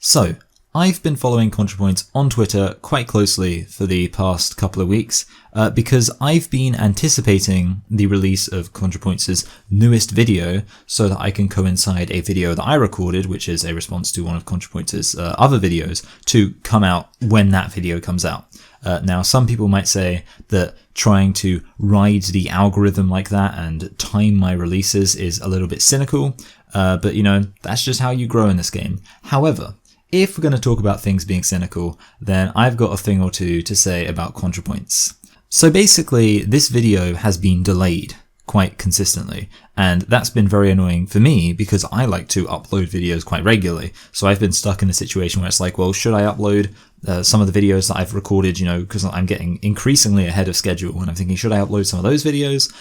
So, I've been following ContraPoints on Twitter quite closely for the past couple of weeks because I've been anticipating the release of ContraPoints' newest video so that I can coincide a video that I recorded, which is a response to one of ContraPoints' other videos, to come out when that video comes out. Now, some people might say that trying to ride the algorithm like that and time my releases is a little bit cynical, but you know, that's just how you grow in this game. However, if we're going to talk about things being cynical, then I've got a thing or two to say about ContraPoints. So basically, this video has been delayed quite consistently, and that's been very annoying for me because I like to upload videos quite regularly. So I've been stuck in a situation where it's like, well, should I upload some of the videos that I've recorded, you know, because I'm getting increasingly ahead of schedule, and I'm thinking, should I upload some of those videos,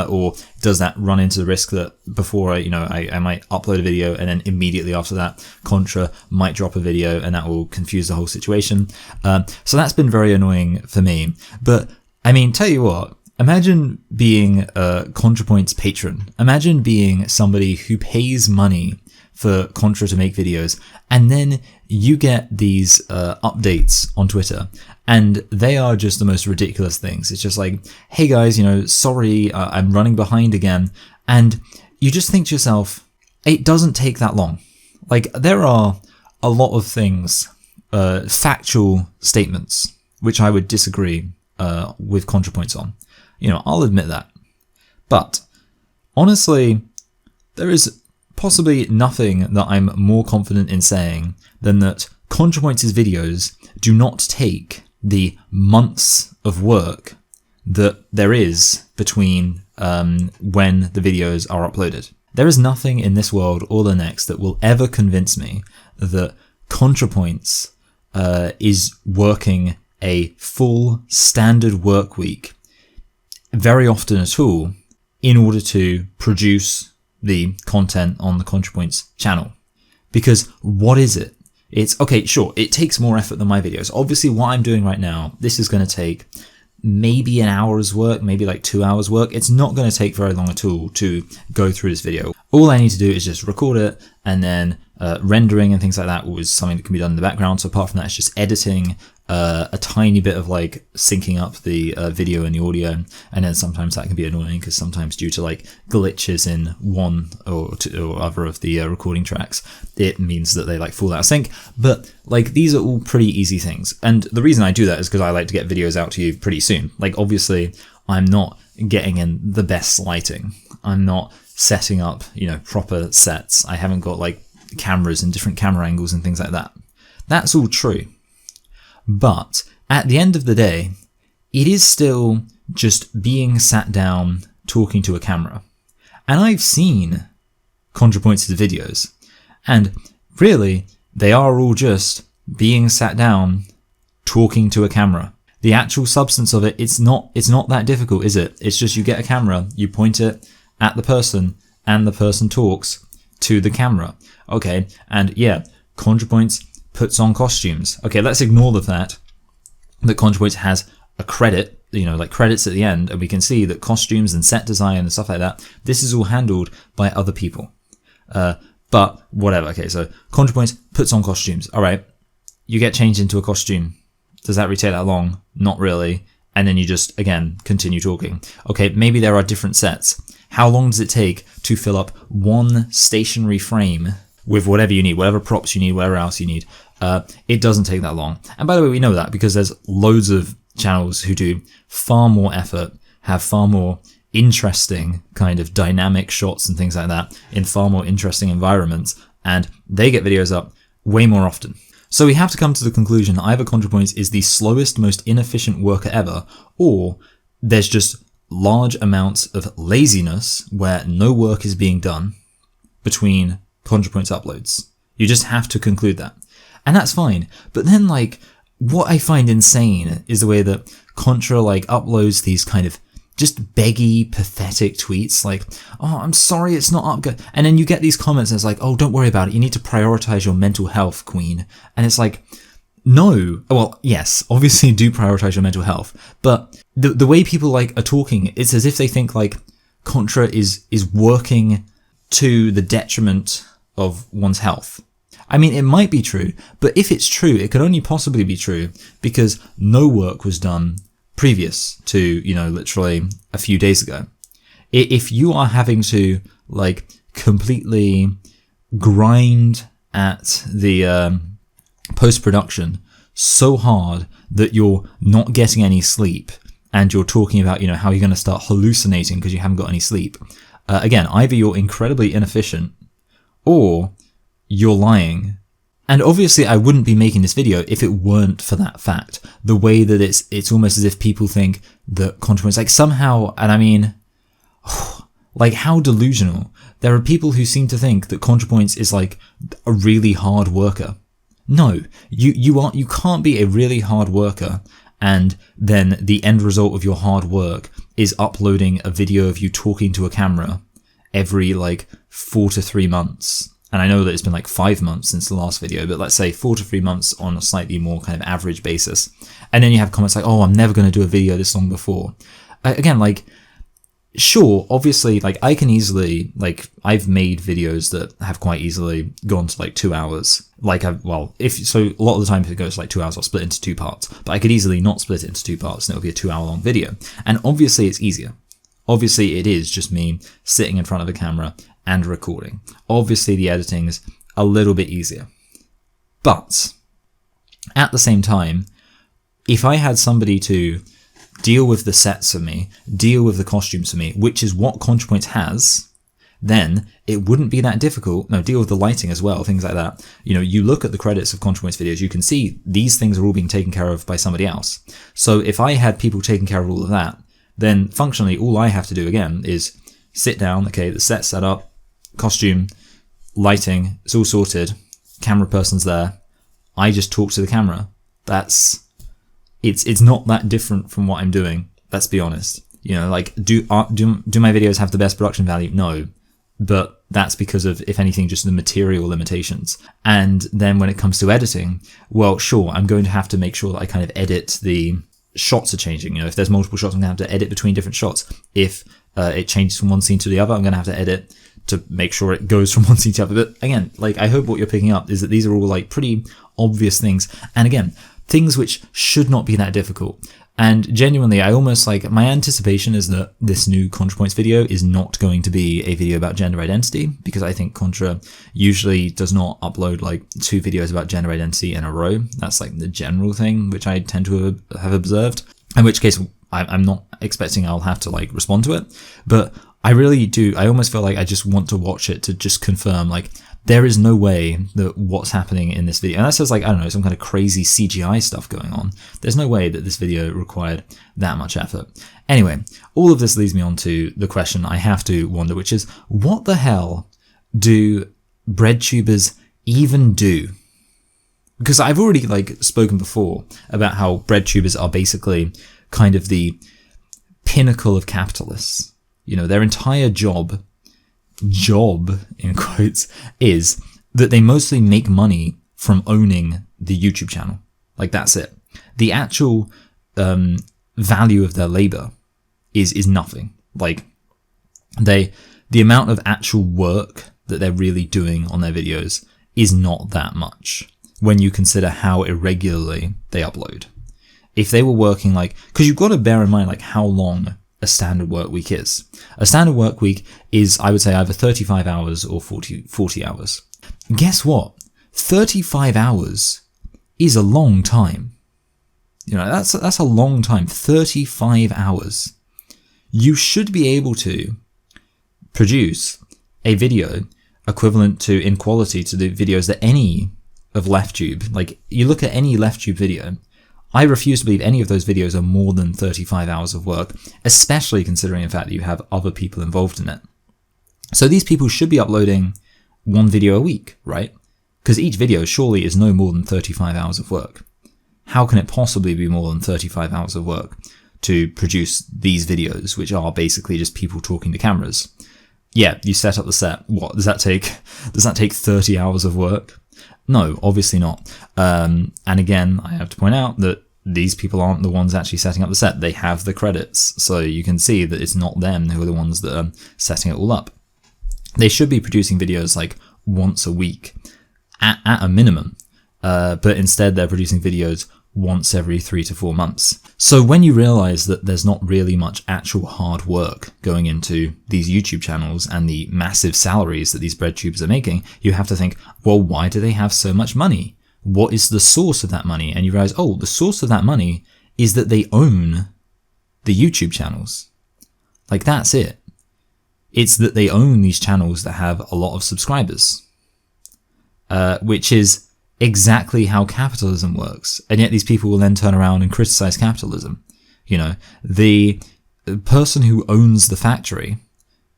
or does that run into the risk that before I might upload a video and then immediately after that Contra might drop a video and that will confuse the whole situation. So that's been very annoying for me. But I mean, tell you what, imagine being a ContraPoints patron. Imagine being somebody who pays money for Contra to make videos, and then you get these updates on Twitter, and they are just the most ridiculous things. It's just like, hey guys, you know, sorry, I'm running behind again. And you just think to yourself, it doesn't take that long. Like, there are a lot of things, factual statements, which I would disagree with ContraPoints on. You know, I'll admit that. But honestly, there is possibly nothing that I'm more confident in saying than that ContraPoints' videos do not take the months of work that there is between when the videos are uploaded. There is nothing in this world or the next that will ever convince me that ContraPoints is working a full standard work week very often at all in order to produce the content on the ContraPoints channel. Because what is it? It's, okay, sure, it takes more effort than my videos. Obviously, what I'm doing right now, this is going to take maybe an hour's work, maybe like 2 hours work. It's not going to take very long at all to go through this video. All I need to do is just record it, and then rendering and things like that was something that can be done in the background. So apart from that, it's just editing, a tiny bit of like syncing up the video and the audio, and then sometimes that can be annoying because sometimes due to like glitches in one or other of the recording tracks, it means that they like fall out of sync. But like, these are all pretty easy things, and the reason I do that is because I like to get videos out to you pretty soon. Like, obviously I'm not getting in the best lighting, I'm not setting up, you know, proper sets, I haven't got like cameras and different camera angles and things like that. That's all true. But at the end of the day, it is still just being sat down talking to a camera. And I've seen ContraPoints' videos, and really, they are all just being sat down talking to a camera. The actual substance of it, it's not that difficult, is it? It's just you get a camera, you point it at the person, and the person talks to the camera. Okay, and yeah, ContraPoints puts on costumes. Okay, let's ignore the fact that ContraPoints has a credit, you know, like credits at the end, and we can see that costumes and set design and stuff like that, this is all handled by other people. But whatever, okay, so ContraPoints puts on costumes. All right, you get changed into a costume. Does that really take that long? Not really. And then you just, again, continue talking. Okay, maybe there are different sets. How long does it take to fill up one stationary frame with whatever you need, whatever props you need, whatever else you need? It doesn't take that long. And by the way, we know that because there's loads of channels who do far more effort, have far more interesting kind of dynamic shots and things like that in far more interesting environments, and they get videos up way more often. So we have to come to the conclusion that either ContraPoints is the slowest, most inefficient worker ever, or there's just large amounts of laziness where no work is being done between ContraPoints uploads. You just have to conclude that. And that's fine. But then, like, what I find insane is the way that Contra, like, uploads these kind of just beggy, pathetic tweets like, oh, I'm sorry it's not up good. And then you get these comments and it's like, oh, don't worry about it. You need to prioritize your mental health, queen. And it's like, no. Well, yes, obviously do prioritize your mental health. But the way people like are talking, it's as if they think like Contra is working to the detriment of one's health. I mean, it might be true, but if it's true, it could only possibly be true because no work was done previous to, literally a few days ago. If you are having to, completely grind at the post-production so hard that you're not getting any sleep and you're talking about, how you're going to start hallucinating because you haven't got any sleep. Again, either you're incredibly inefficient or you're lying. And obviously I wouldn't be making this video if it weren't for that fact. The way that it's almost as if people think that ContraRant, somehow, and I mean, how delusional. There are people who seem to think that ContraPoints is a really hard worker. No, you can't be a really hard worker and then the end result of your hard work is uploading a video of you talking to a camera every 4 to 3 months. And I know that it's been 5 months since the last video, but let's say 4 to 3 months on a slightly more kind of average basis. And then you have comments oh, I'm never going to do a video this long before. Again, sure, obviously, I can easily, I've made videos that have quite easily gone to 2 hours. A lot of the time if it goes 2 hours, I'll split it into 2 parts. But I could easily not split it into 2 parts and it'll be a 2 hour long video. And obviously it's easier. Obviously it is just me sitting in front of a camera and recording. Obviously the editing is a little bit easier. But at the same time, if I had somebody to deal with the sets for me, deal with the costumes for me, which is what ContraPoints has, then it wouldn't be that difficult. No, deal with the lighting as well, things like that. You look at the credits of ContraPoints videos, you can see these things are all being taken care of by somebody else. So if I had people taking care of all of that, then functionally all I have to do again is sit down, okay, the set's set up, costume, lighting, it's all sorted, camera person's there, I just talk to the camera. It's not that different from what I'm doing, let's be honest. Do my videos have the best production value? No. But that's because of, if anything, just the material limitations. And then when it comes to editing, well, sure, I'm going to have to make sure that I kind of edit the shots are changing. If there's multiple shots, I'm going to have to edit between different shots. If it changes from one scene to the other, I'm going to have to edit to make sure it goes from one scene to the other. But again, I hope what you're picking up is that these are all pretty obvious things. And again, things which should not be that difficult. And genuinely, I almost my anticipation is that this new ContraPoints video is not going to be a video about gender identity, because I think Contra usually does not upload 2 videos about gender identity in a row. That's the general thing, which I tend to have observed. In which case, I'm not expecting I'll have to respond to it. But I really do. I almost feel I just want to watch it to just confirm there is no way that what's happening in this video, and that says I don't know, some kind of crazy CGI stuff going on. There's no way that this video required that much effort. Anyway, all of this leads me on to the question I have to wonder, which is, what the hell do BreadTubers even do? Because I've already spoken before about how BreadTubers are basically kind of the pinnacle of capitalists. Their entire job in quotes is that they mostly make money from owning the YouTube channel. That's it. The actual value of their labor is nothing. The amount of actual work that they're really doing on their videos is not that much when you consider how irregularly they upload. If they were working because you've got to bear in mind how long a standard work week is. A standard work week is, I would say, either 35 hours or 40 hours. Guess what? 35 hours is a long time. That's a long time. 35 hours. You should be able to produce a video equivalent to, in quality, to the videos that any of LeftTube, you look at any LeftTube video, I refuse to believe any of those videos are more than 35 hours of work, especially considering the fact that you have other people involved in it. So these people should be uploading one video a week, right? Because each video surely is no more than 35 hours of work. How can it possibly be more than 35 hours of work to produce these videos, which are basically just people talking to cameras? Yeah, you set up the set. What does that take? Does that take 30 hours of work? No, obviously not. And again, I have to point out that these people aren't the ones actually setting up the set. They have the credits, so you can see that it's not them who are the ones that are setting it all up. They should be producing videos once a week at a minimum. But instead they're producing videos once every 3 to 4 months. So when you realize that there's not really much actual hard work going into these YouTube channels and the massive salaries that these BreadTubers are making, you have to think, well, why do they have so much money? What is the source of that money? And you realize, oh, the source of that money is that they own the YouTube channels. Like, that's it. It's that they own these channels that have a lot of subscribers, which is exactly how capitalism works. And yet these people will then turn around and criticize capitalism. You know, the person who owns the factory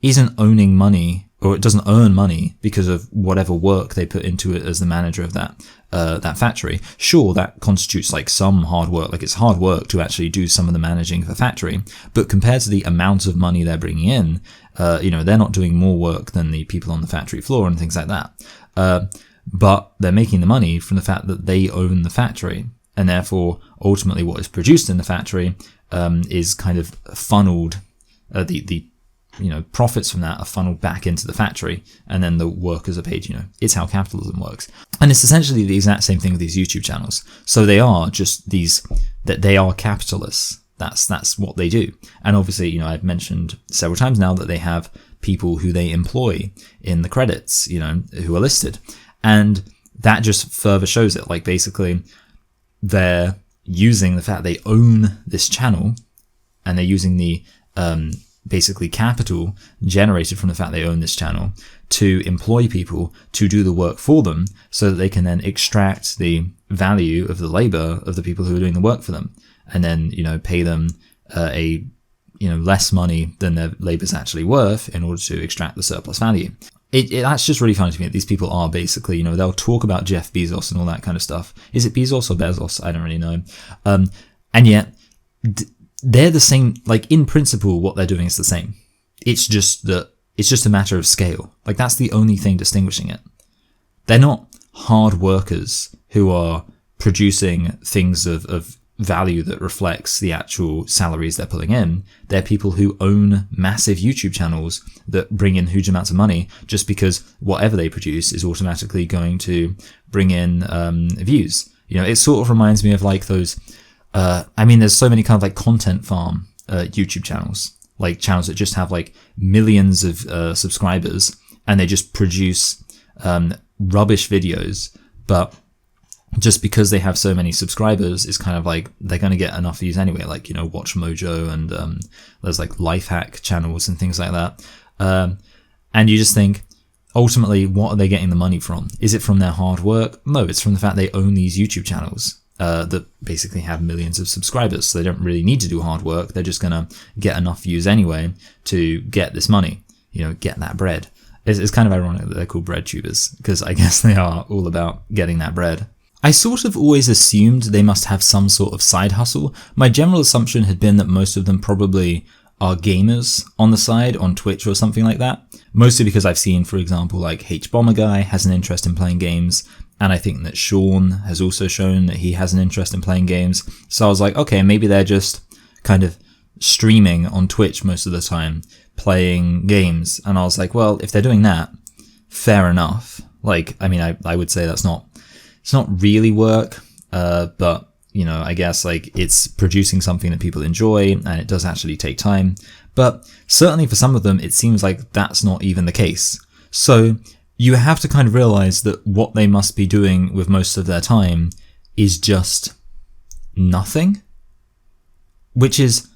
isn't owning money, or it doesn't earn money because of whatever work they put into it as the manager of that factory. Sure, that constitutes like some hard work, like it's hard work to actually do some of the managing of the factory, but compared to the amount of money they're bringing in, you know, they're not doing more work than the people on the factory floor and things like that. But they're making the money from the fact that they own the factory, and therefore ultimately what is produced in the factory is kind of funneled, the you know, profits from that are funneled back into the factory, and then the workers are paid. You know, it's how capitalism works. And it's essentially the exact same thing with these YouTube channels. So they are just that they are capitalists. That's what they do. And obviously, you know, I've mentioned several times now that they have people who they employ in the credits, you know, who are listed. And that just further shows it. Like, basically, they're using the fact they own this channel, and they're using the basically capital generated from the fact they own this channel to employ people to do the work for them, so that they can then extract the value of the labor of the people who are doing the work for them, and then, you know, pay them less money than their labor's actually worth in order to extract the surplus value. That's just really funny to me that these people are basically, you know, they'll talk about Jeff Bezos and all that kind of stuff. Is it Bezos or Bezos? I don't really know. And yet they're the same. Like, in principle, what they're doing is the same. It's just a matter of scale. Like, that's the only thing distinguishing it. They're not hard workers who are producing things of value that reflects the actual salaries they're pulling in. They're people who own massive YouTube channels that bring in huge amounts of money, just because whatever they produce is automatically going to bring in views. You know, it sort of reminds me of like those, there's so many kind of like content farm YouTube channels, like channels that just have like millions of subscribers, and they just produce rubbish videos, but just because they have so many subscribers, it's kind of like they're going to get enough views anyway, like, you know, Watch Mojo, and there's like life hack channels and things like that. And you just think, ultimately, what are they getting the money from? Is it from their hard work? No, it's from the fact they own these YouTube channels that basically have millions of subscribers. So they don't really need to do hard work. They're just going to get enough views anyway to get this money, you know, get that bread. It's kind of ironic that they're called BreadTubers, because I guess they are all about getting that bread. I sort of always assumed they must have some sort of side hustle. My general assumption had been that most of them probably are gamers on the side, on Twitch or something like that. Mostly because I've seen, for example, like H-Bomber Guy has an interest in playing games, and I think that Sean has also shown that he has an interest in playing games. So I was like, okay, maybe they're just kind of streaming on Twitch most of the time, playing games. And I was like, well, if they're doing that, fair enough. Like, I mean, I would say it's not really work, but, you know, I guess like it's producing something that people enjoy, and it does actually take time. But certainly for some of them, it seems like that's not even the case. So you have to kind of realize that what they must be doing with most of their time is just nothing, which is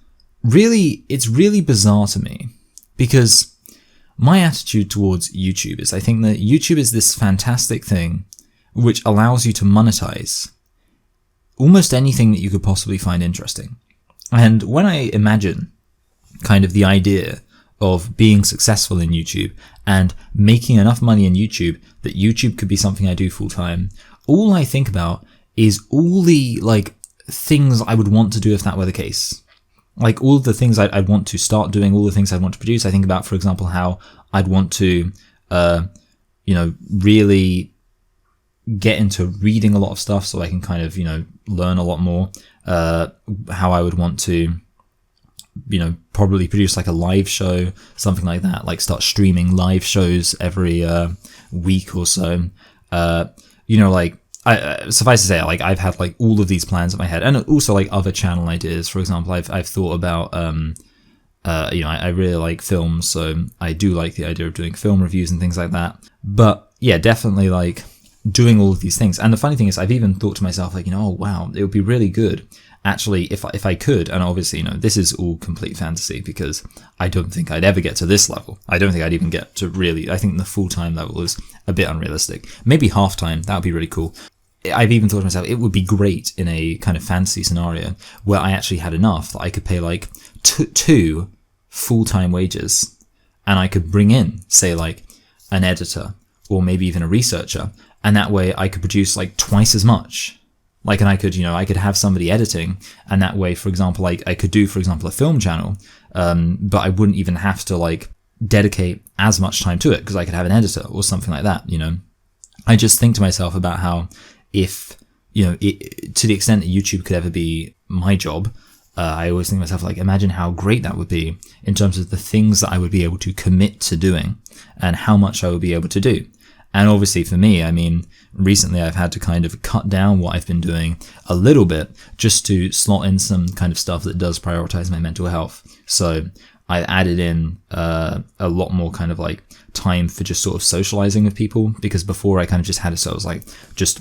it's really bizarre to me, because my attitude towards YouTube is I think that YouTube is this fantastic thing which allows you to monetize almost anything that you could possibly find interesting. And when I imagine kind of the idea of being successful in YouTube and making enough money in YouTube that YouTube could be something I do full time, all I think about is all the like things I would want to do if that were the case. Like all of the things I'd want to start doing, all the things I'd want to produce. I think about, for example, how I'd want to, really get into reading a lot of stuff so I can kind of, learn a lot more. How I would want to, probably produce like a live show, something like that, like start streaming live shows every week or so. you know, like, suffice to say, like, I've had like all of these plans in my head, and also like other channel ideas. For example, I've thought about, you know, I really like films, so I do like the idea of doing film reviews and things like that. But yeah, definitely like doing all of these things. And the funny thing is, I've even thought to myself, like, you know, oh wow, it would be really good actually if I could. And obviously, you know, this is all complete fantasy because I don't think I'd ever get to this level. I don't think I'd even get to really, I think the full-time level is a bit unrealistic. Maybe half-time, that would be really cool. I've even thought to myself, it would be great in a kind of fantasy scenario where I actually had enough that I could pay like two full-time wages, and I could bring in, say, like an editor or maybe even a researcher, and that way I could produce like twice as much. Like, and I could, you know, I could have somebody editing, and that way, for example, like I could do, for example, a film channel, but I wouldn't even have to like dedicate as much time to it because I could have an editor or something like that, you know. I just think to myself about how if, you know, to the extent that YouTube could ever be my job, I always think to myself, like, imagine how great that would be in terms of the things that I would be able to commit to doing and how much I would be able to do. And obviously for me, I mean, recently I've had to kind of cut down what I've been doing a little bit just to slot in some kind of stuff that does prioritize my mental health. So I added in a lot more kind of like time for just sort of socializing with people, because before I kind of just had it so I was like just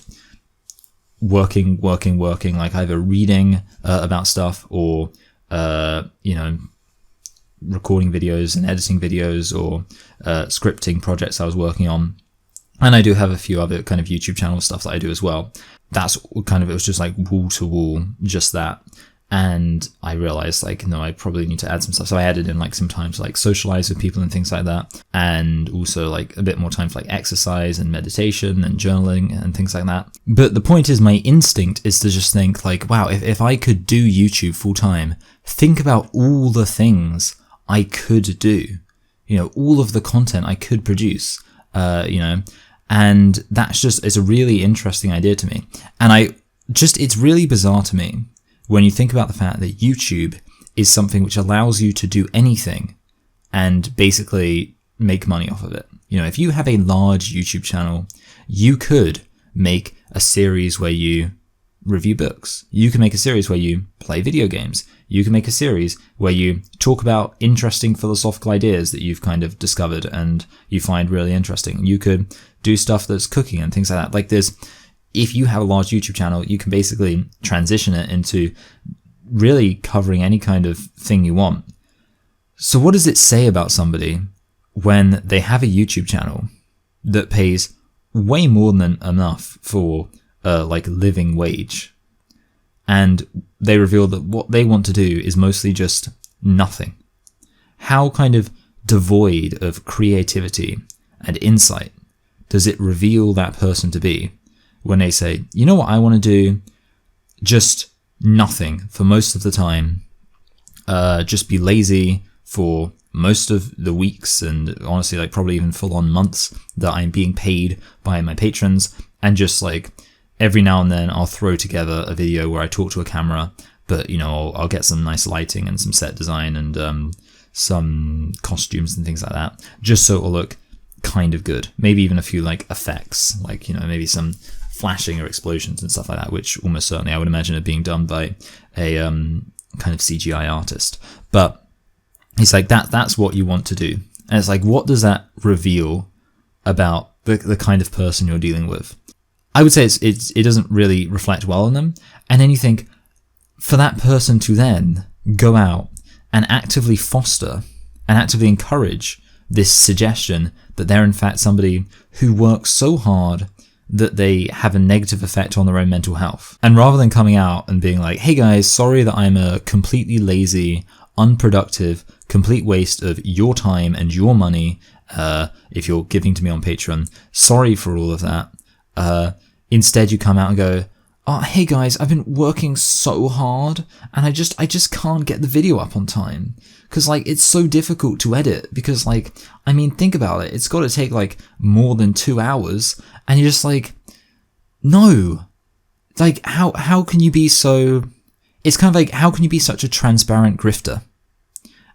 working, like either reading about stuff or, you know, recording videos and editing videos or scripting projects I was working on. And I do have a few other kind of YouTube channel stuff that I do as well. That's kind of, it was just like wall to wall, just that. And I realized like, no, I probably need to add some stuff. So I added in like some time to like socialize with people and things like that. And also like a bit more time for like exercise and meditation and journaling and things like that. But the point is, my instinct is to just think like, wow, if I could do YouTube full time, think about all the things I could do, you know, all of the content I could produce, you know, and that's just, it's a really interesting idea to me. And it's really bizarre to me when you think about the fact that YouTube is something which allows you to do anything and basically make money off of it. You know, if you have a large YouTube channel, you could make a series where you review books. You can make a series where you play video games. You can make a series where you talk about interesting philosophical ideas that you've kind of discovered and you find really interesting. You could do stuff that's cooking and things like that. Like if you have a large YouTube channel, you can basically transition it into really covering any kind of thing you want. So what does it say about somebody when they have a YouTube channel that pays way more than enough for like living wage, and they reveal that what they want to do is mostly just nothing? How kind of devoid of creativity and insight does it reveal that person to be when they say, you know what I want to do? Just nothing for most of the time. Just be lazy for most of the weeks, and honestly, like probably even full on months that I'm being paid by my patrons, and just like every now and then I'll throw together a video where I talk to a camera, but you know, I'll get some nice lighting and some set design and some costumes and things like that, just so it'll look kind of good. Maybe even a few like effects, like, you know, maybe some flashing or explosions and stuff like that, which almost certainly I would imagine are being done by a kind of CGI artist. But it's like that's what you want to do. And it's like, what does that reveal about the kind of person you're dealing with? I would say it doesn't really reflect well on them. And then you think, for that person to then go out and actively foster and actively encourage this suggestion that they're in fact somebody who works so hard that they have a negative effect on their own mental health. And rather than coming out and being like, hey guys, sorry that I'm a completely lazy, unproductive, complete waste of your time and your money, if you're giving to me on Patreon, sorry for all of that. Instead you come out and go, oh, hey guys, I've been working so hard and I just can't get the video up on time. Cause like, it's so difficult to edit because like, I mean, think about it. It's got to take like more than 2 hours, and you're just like, no, like how can you be so, it's kind of like, how can you be such a transparent grifter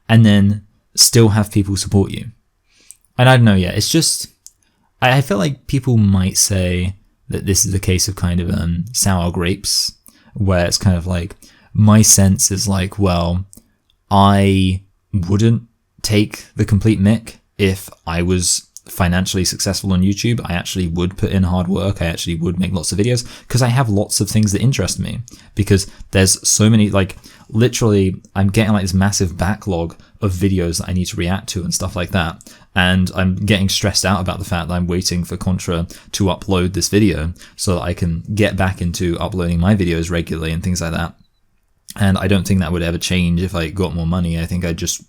and then still have people support you? And I don't know, yeah, it's just, I feel like people might say that this is a case of kind of sour grapes, where it's kind of like, my sense is like, well, I wouldn't take the complete mick if I was financially successful on YouTube. I actually would put in hard work. I actually would make lots of videos because I have lots of things that interest me, because there's so many, like literally I'm getting like this massive backlog of videos that I need to react to and stuff like that. And I'm getting stressed out about the fact that I'm waiting for Contra to upload this video so that I can get back into uploading my videos regularly and things like that. And I don't think that would ever change if I got more money. I think I'd just,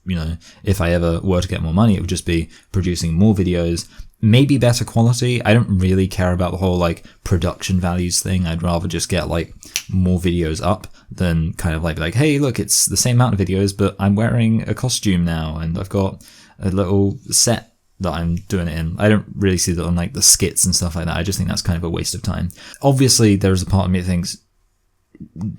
if I ever were to get more money, it would just be producing more videos, maybe better quality. I don't really care about the whole like production values thing. I'd rather just get like more videos up than kind of like, hey, look, it's the same amount of videos, but I'm wearing a costume now and I've got a little set that I'm doing it in. I don't really see that on like the skits and stuff like that. I just think that's kind of a waste of time. Obviously, there's a part of me that thinks,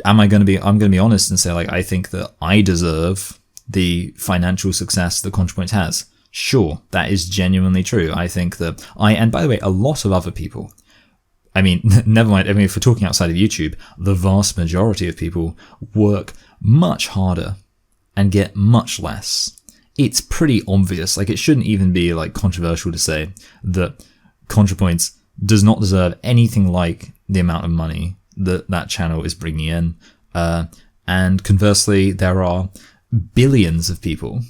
I'm going to be honest and say, like, I think that I deserve the financial success that ContraPoints has. Sure, that is genuinely true. I think that and by the way, a lot of other people, I mean, never mind, if we're talking outside of YouTube, the vast majority of people work much harder and get much less. It's pretty obvious, like it shouldn't even be like controversial to say that ContraPoints does not deserve anything like the amount of money that channel is bringing in, and conversely there are billions of people,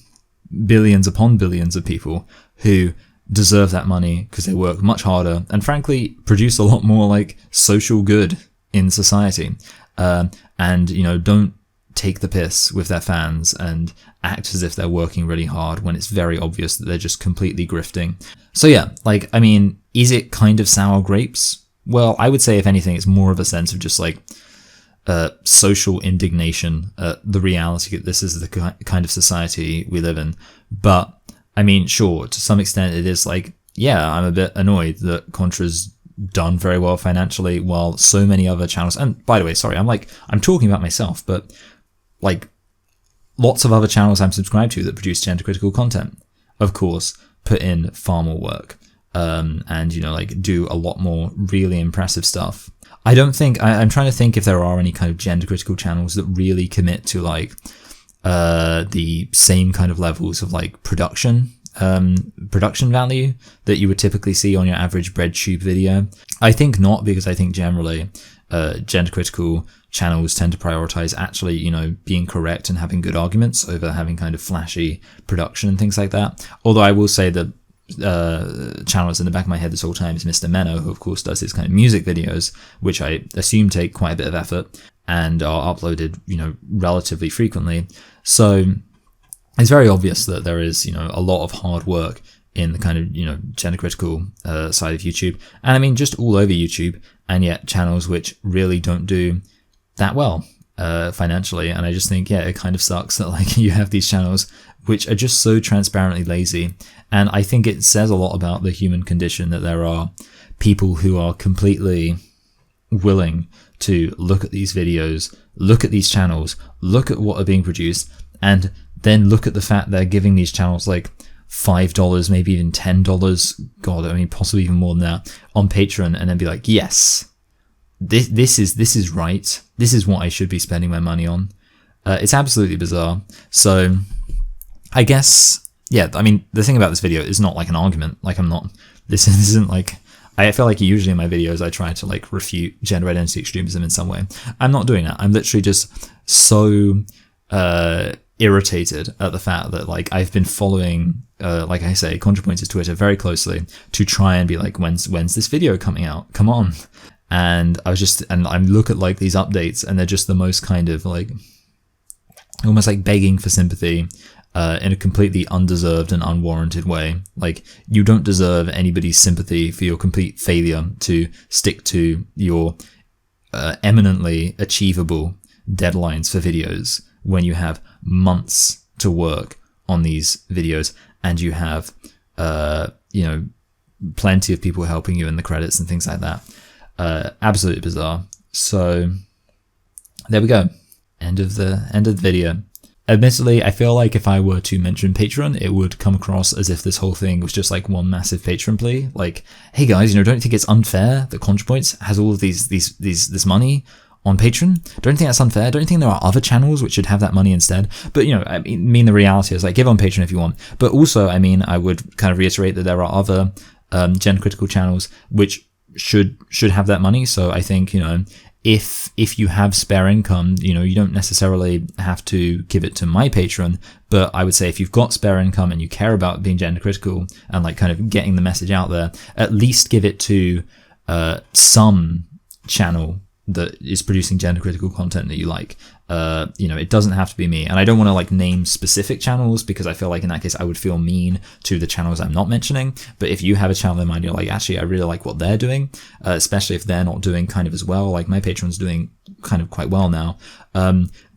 billions upon billions of people who deserve that money because they work much harder and frankly produce a lot more like social good in society, and don't take the piss with their fans and act as if they're working really hard when it's very obvious that they're just completely grifting. So yeah, like, I mean, is it kind of sour grapes? Well, I would say, if anything, it's more of a sense of just like social indignation at the reality that this is the kind of society we live in. But, I mean, sure, to some extent it is like, yeah, I'm a bit annoyed that Contra's done very well financially while so many other channels, and by the way, sorry, I'm talking about myself, but like lots of other channels I'm subscribed to that produce gender critical content, of course, put in far more work. And like do a lot more really impressive stuff. I don't think I'm trying to think if there are any kind of gender critical channels that really commit to like the same kind of levels of like production value that you would typically see on your average BreadTube video. I think not, because I think generally gender critical channels tend to prioritize actually being correct and having good arguments over having kind of flashy production and things like that. Although I will say that channels in the back of my head this whole time is Mr. Menno, who of course does his kind of music videos, which I assume take quite a bit of effort and are uploaded, relatively frequently. So it's very obvious that there is, a lot of hard work in the kind of, gender critical side of YouTube. And I mean, just all over YouTube, and yet channels which really don't do that well financially. And I just think, yeah, it kind of sucks that like you have these channels which are just so transparently lazy. And I think it says a lot about the human condition that there are people who are completely willing to look at these videos, look at these channels, look at what are being produced, and then look at the fact they're giving these channels like $5, maybe even $10, God, I mean, possibly even more than that, on Patreon, and then be like, yes, this is right. This is what I should be spending my money on. It's absolutely bizarre. So I guess, yeah, I mean, the thing about this video is not like an argument. Like this isn't like, I feel like usually in my videos I try to like refute gender identity extremism in some way. I'm not doing that. I'm literally just so irritated at the fact that like I've been following, like I say, ContraPoints' Twitter very closely to try and be like, when's this video coming out? Come on. And I look at like these updates and they're just the most kind of like, almost like begging for sympathy, in a completely undeserved and unwarranted way. Like, you don't deserve anybody's sympathy for your complete failure to stick to your eminently achievable deadlines for videos when you have months to work on these videos and you have, plenty of people helping you in the credits and things like that. Absolutely bizarre. So there we go. End of the video. Admittedly, I feel like if I were to mention Patreon, it would come across as if this whole thing was just like one massive Patreon plea. Like, hey guys, don't you think it's unfair that ContraPoints has all of this money on Patreon? Don't you think that's unfair? Don't you think there are other channels which should have that money instead? But I mean the reality is, like, give on Patreon if you want. But also, I mean, I would kind of reiterate that there are other gen critical channels which should have that money. So I think, if you have spare income, you don't necessarily have to give it to my Patreon, but I would say if you've got spare income and you care about being gender critical and like kind of getting the message out there, at least give it to some channel that is producing gender critical content that you like. It doesn't have to be me, and I don't want to like name specific channels because I feel like in that case I would feel mean to the channels I'm not mentioning. But if you have a channel in mind, you're like, actually I really like what they're doing, especially if they're not doing kind of as well, like my Patreon's doing kind of quite well now,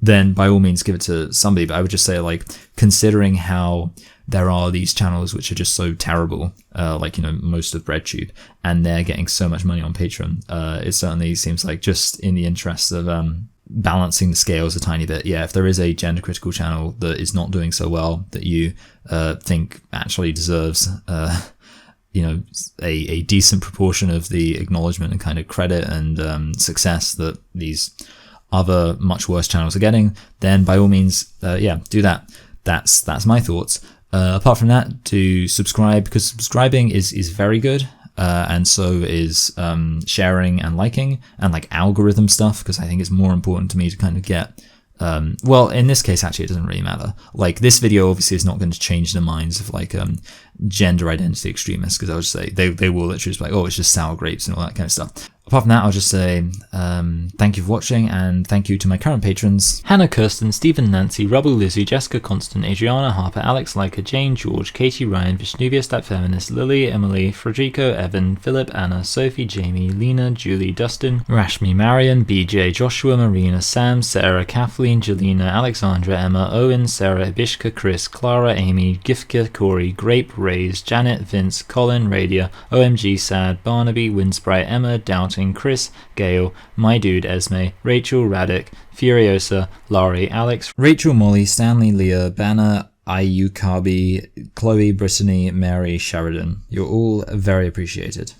then by all means give it to somebody. But I would just say, like, considering how there are these channels which are just so terrible, like, most of BreadTube, and they're getting so much money on Patreon, it certainly seems like, just in the interest of balancing the scales a tiny bit, if there is a gender critical channel that is not doing so well that you think actually deserves a decent proportion of the acknowledgement and kind of credit and success that these other much worse channels are getting, then by all means, do that. That's my thoughts. Apart from that, do subscribe, because subscribing is very good, and so is sharing and liking and like algorithm stuff, because I think it's more important to me to kind of get well, in this case actually it doesn't really matter. Like, this video obviously is not going to change the minds of like gender identity extremists, because I'll just say they will literally just be like, oh, it's just sour grapes and all that kind of stuff. Apart from that, I'll just say thank you for watching, and thank you to my current patrons: Hannah, Kirsten, Stephen, Nancy, Rubble, Lizzie, Jessica, Constant, Adriana, Harper, Alex, Leica, Jane, George, Katie, Ryan, Vishnuvia, Stat Feminist, Lily, Emily, Frederico, Evan, Philip, Anna, Sophie, Jamie, Lena, Julie, Dustin, Rashmi, Marion, BJ, Joshua, Marina, Sam, Sarah, Kathleen, Jelena, Alexandra, Emma, Owen, Sarah, Ibishka, Chris, Clara, Amy, Gifka, Corey, Grape, Rays, Janet, Vince, Colin, Radia, OMG, Sad, Barnaby, Windsprite, Emma, Doubting, Chris, Gail, My Dude, Esme, Rachel, Radic, Furiosa, Laurie, Alex, Rachel, Molly, Stanley, Leah, Banner, Ayukabi, Chloe, Brittany, Mary, Sheridan. You're all very appreciated.